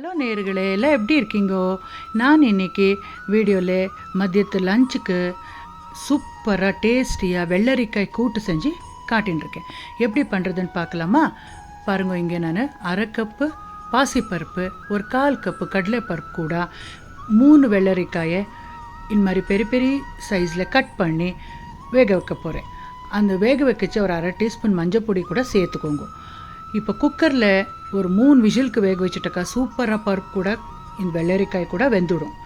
Hello நேயர்களே, எல்லாம் எப்படி இருக்கீங்கோ? நான் இன்றைக்கி வீடியோவில் மதியத்து லஞ்சுக்கு சூப்பராக டேஸ்டியாக வெள்ளரிக்காய் கூட்டு செஞ்சு காட்டின்னு இருக்கேன். எப்படி பண்ணுறதுன்னு பார்க்கலாமா? பாருங்க, இங்கே நான் அரை கப்பு பாசிப்பருப்பு, ஒரு 1/4 கப்பு கடலைப்பருப்பு கூட 3 வெள்ளரிக்காயை இந்த மாதிரி பெரிய பெரிய சைஸில் கட் பண்ணி வேக வைக்க போகிறேன். அந்த வேக வைக்கச்ச ஒரு அரை டீஸ்பூன் மஞ்சள் பொடி கூட சேர்த்துக்கோங்க. இப்போ குக்கரில் ஒரு 3 விசிலுக்கு வேக வச்சுட்டாக்கா சூப்பராக பருப்பு கூட இந்த வெள்ளரிக்காய் கூட வெந்துடும்.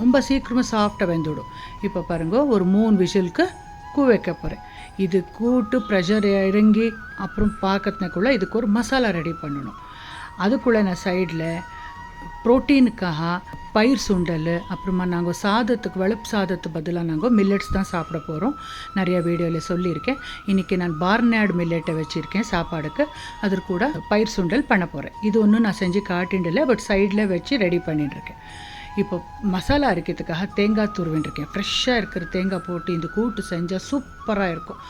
ரொம்ப சீக்கிரமாக சாஃப்டாக வெந்துடும். இப்போ பாருங்கள், ஒரு 3 விசிலுக்கு வைக்க போகிறேன். இது கூட்டு ப்ரெஷர் இறங்கி அப்புறம் பார்க்கறதுக்குள்ளே இதுக்கு ஒரு மசாலா ரெடி பண்ணணும். அதுக்குள்ளே நான் சைடில் ப்ரோட்டீனுக்காக பயிர் சுண்டல், அப்புறமா நாங்கள் சாதத்துக்கு வெளுப்பு சாதத்துக்கு பதிலாக நாங்கள் மில்லட்ஸ் தான் சாப்பிட போகிறோம். நிறைய வீடியோவில் சொல்லியிருக்கேன். இன்றைக்கி நான் பார்னாட் மில்லட்டை வச்சுருக்கேன் சாப்பாடுக்கு. அதற்கு கூட பயிர் சுண்டல் பண்ண போகிறேன். இது ஒன்றும் நான் செஞ்சு காட்டின்டில்லை, பட் சைடில் வச்சு ரெடி பண்ணிட்டுருக்கேன். இப்போ மசாலா அரைக்கிறதுக்காக தேங்காய் துருவின்றிருக்கேன். ஃப்ரெஷ்ஷாக இருக்கிற தேங்காய் போட்டு இந்த கூட்டு செஞ்சால் சூப்பராக இருக்கும்.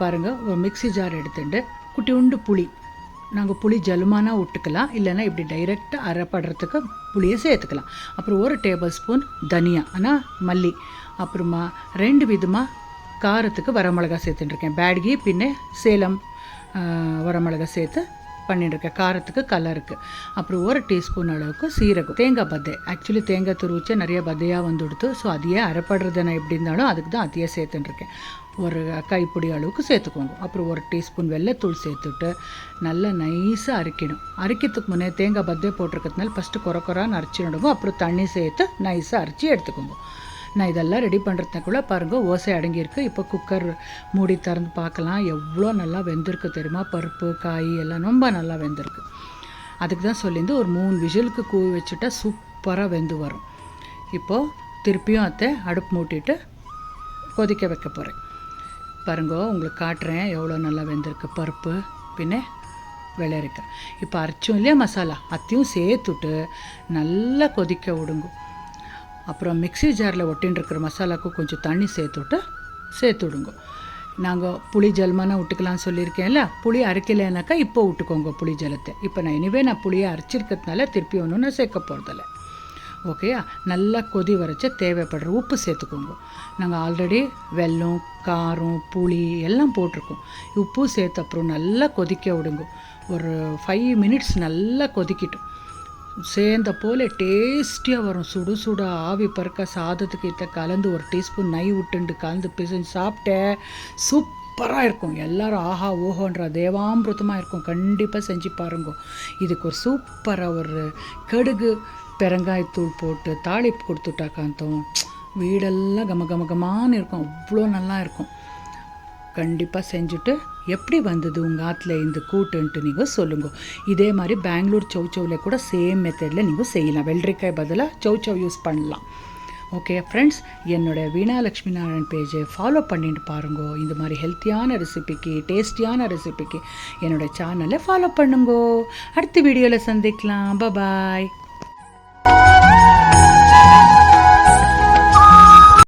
பாருங்கள், ஒரு மிக்ஸி ஜார் எடுத்துட்டு குட்டி உண்டு புளி, நாங்கள் புளி ஜலுமானா விட்டுக்கலாம், இல்லைன்னா இப்படி டைரெக்டாக அரைப்படுறதுக்கு புளியை சேர்த்துக்கலாம். அப்புறம் 1 டேபிள் ஸ்பூன் தனியா, ஆனால் மல்லி, அப்புறமா 2 விதமாக காரத்துக்கு வரமிளகா சேர்த்துட்டுருக்கேன். பேட்கி பின்ன சேலம் வரமிளகா சேர்த்து பண்ணிட்டுருக்கேன் காரத்துக்கு கலருக்கு. அப்புறம் 1 டீஸ்பூன் அளவுக்கு சீரகம், தேங்காய் பத்தை. ஆக்சுவலி தேங்காய் துருவிச்சா நிறைய பத்தையாக வந்துடுத்து. ஸோ அதையே அரைப்படுறது நான் எப்படி இருந்தாலும் அதுக்கு தான் அதையே சேர்த்துட்டுருக்கேன். ஒரு கைப்பிடி அளவுக்கு சேர்த்துக்கோங்க. அப்புறம் 1 டீஸ்பூன் வெள்ளைத்தூள் சேர்த்துட்டு நல்லா நைஸாக அரைக்கணும். அரைக்கிறதுக்கு முன்னே தேங்காய் பத்தே போட்டிருக்கிறதுனால ஃபஸ்ட்டு குறைன்னு அரைச்சிடுங்க. அப்புறம் தண்ணி சேர்த்து நைஸாக அரைச்சி எடுத்துக்கோங்க. நான் இதெல்லாம் ரெடி பண்ணுறதுக்குள்ளே பாருங்கள், ஓசை அடங்கியிருக்கு. இப்போ குக்கர் மூடி திறந்து பார்க்கலாம். எவ்வளோ நல்லா வெந்திருக்கு தெரியுமா? பருப்பு காய் எல்லாம் ரொம்ப நல்லா வெந்திருக்கு. அதுக்கு தான் சொல்லியிருந்து ஒரு 3 விசிலுக்கு வச்சுட்டா சூப்பராக வெந்து வரும். இப்போது திருப்பியும் அடுப்பு மூட்டிட்டு கொதிக்க வைக்க போகிறேன். பாருங்க, உங்களுக்கு காட்டுறேன் எவ்வளோ நல்லா வெந்திருக்கு பருப்பு பின்ன வெள்ளரிக்காய். இப்போ அரைச்சோம் இல்லையா மசாலா, அத்தையும் சேர்த்துட்டு நல்லா கொதிக்க விடுங்க. அப்புறம் மிக்ஸி ஜாரில் ஒட்டின்ட்டுருக்கிற மசாலாவுக்கும் கொஞ்சம் தண்ணி சேர்த்து விடுங்க. நாங்கள் புளி ஜலமான விட்டுக்கலான்னு சொல்லியிருக்கேன்ல, புளி அரைக்கலைனாக்கா இப்போ விட்டுக்கோங்க புளி ஜலத்தை. இப்போ நான் புளியை அரைச்சிருக்கிறதுனால திருப்பி ஒன்று நான் சேர்க்க போகிறதில்ல. ஓகேயா? நல்லா கொதி வரைச்ச தேவைப்படுற உப்பு சேர்த்துக்கோங்க. நாங்கள் ஆல்ரெடி வெல்லம், காரம், புளி எல்லாம் போட்டிருக்கோம். உப்பு சேர்த்து அப்புறம் நல்லா கொதிக்க விடுங்க. ஒரு 5 மினிட்ஸ் நல்லா கொதிக்கிட்டோம். சேர்ந்த போல் டேஸ்டியாக வரும். சுட ஆவி பறக்க சாதத்துக்கு கலந்து 1 டீஸ்பூன் நெய் விட்டுண்டு கலந்து பிசைஞ்சு சாப்பிட்டேன். சூப்பராக இருக்கும். எல்லோரும் ஆஹா ஓஹோன்ற தேவாமிருத்தமாக இருக்கும். கண்டிப்பாக செஞ்சு பாருங்க. இதுக்கு ஒரு சூப்பராக ஒரு கடுகு பெருங்காயத்தூள் போட்டு தாளிப்பு கொடுத்துட்டாக்காந்தோம் வீடெல்லாம் கமகமகமான்னு இருக்கும். அவ்வளோ நல்லா இருக்கும். கண்டிப்பாக செஞ்சுட்டு எப்படி வந்தது உங்கள் ஆற்றுல இந்த கூட்டுன்ட்டு நீங்கள் சொல்லுங்கள். இதே மாதிரி பெங்களூர் சௌச்சௌவில் கூட சேம் மெத்தடில் நீங்கள் செய்யலாம். வெள்ளரிக்காய் பதிலாக சௌச்சௌ யூஸ் பண்ணலாம். ஓகே ஃப்ரெண்ட்ஸ், என்னோடய வீணா லக்ஷ்மி நாராயண் பேஜை ஃபாலோ பண்ணிட்டு பாருங்கோ. இந்த மாதிரி ஹெல்த்தியான ரெசிபிக்கு, டேஸ்டியான ரெசிபிக்கு என்னோடய சேனலை ஃபாலோ பண்ணுங்கோ. அடுத்த வீடியோவில் சந்திக்கலாம். பாய்.